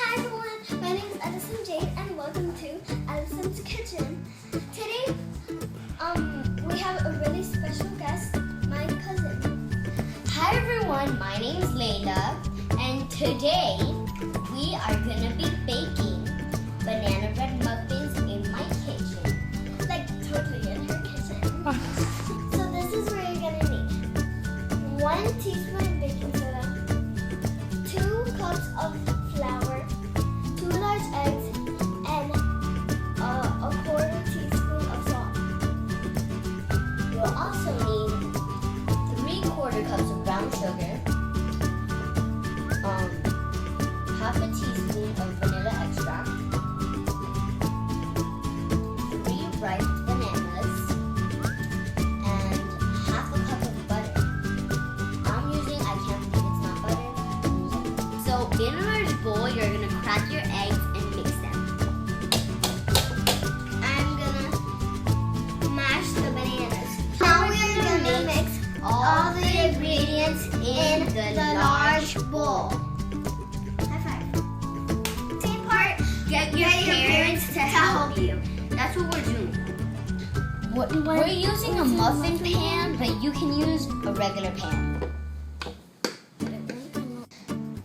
Hi everyone, my name is Elissan Jade and welcome to Elissan's Kitchen. Today, we have a really special guest, my cousin. Hi everyone, my name is Layla and today we are gonna be baking banana bread muffins in my kitchen. Like totally in her kitchen. So this is where you're gonna need 1 teaspoon baking soda, 2 cups of flour, 2 large eggs, and a quarter teaspoon of salt. You'll also need 3/4 cups of brown sugar, half a teaspoon of vanilla extract, 3 ripe bananas, and half a cup of butter. I can't believe it's not butter. So in a large bowl, you're gonna crack your eggs and mix them. I'm gonna mash the bananas. Now we're gonna mix all the ingredients in the large bowl. High five. Team part. Get your parents to help you. That's what we're doing. We're using a muffin pan, but you can use a regular pan.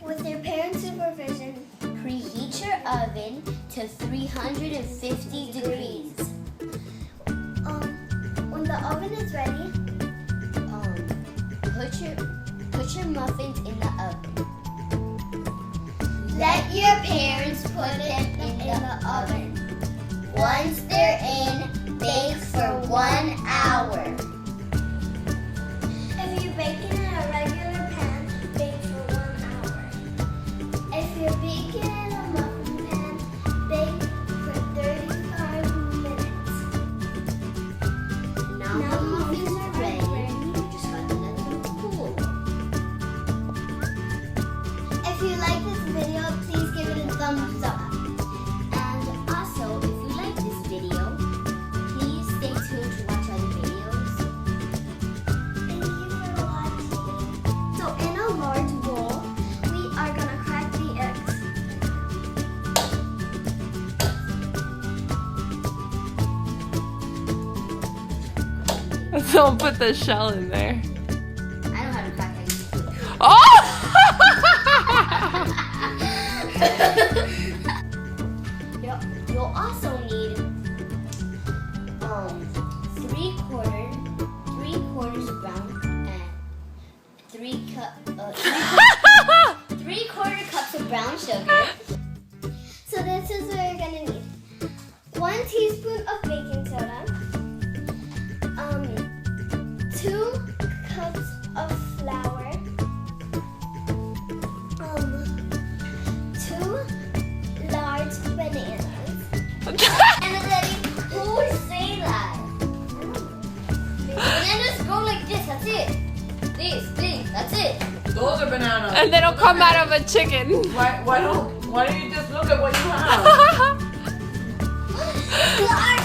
With your parents' supervision, Preheat your oven to 350 degrees. when the oven is ready, Put your muffins in the oven. Let your parents put them in the oven. Once they're in, bake for 1 hour. if you bake it in a regular pan, bake for 1 hour. If you're baking in a muffin pan, bake for 35 minutes. Now the muffins are ready. You just gotta let them cool. If you like this video, please give it a thumbs up. And also, if you like this video, please stay tuned to watch other videos. Thank you for watching. So in a large bowl, we are gonna crack the eggs. Don't put the shell in there. I know how to crack eggs. Oh! You'll also need 3/4 brown and 3/4 cups of brown sugar. So this is what you're gonna need. 1 teaspoon of baking soda, 2 cups of flour, 2 large bananas. And then who would say that? Bananas go like this, that's it. This, that's it. Those are bananas. And they don't come out of a chicken. Why don't you just look at what you have? Large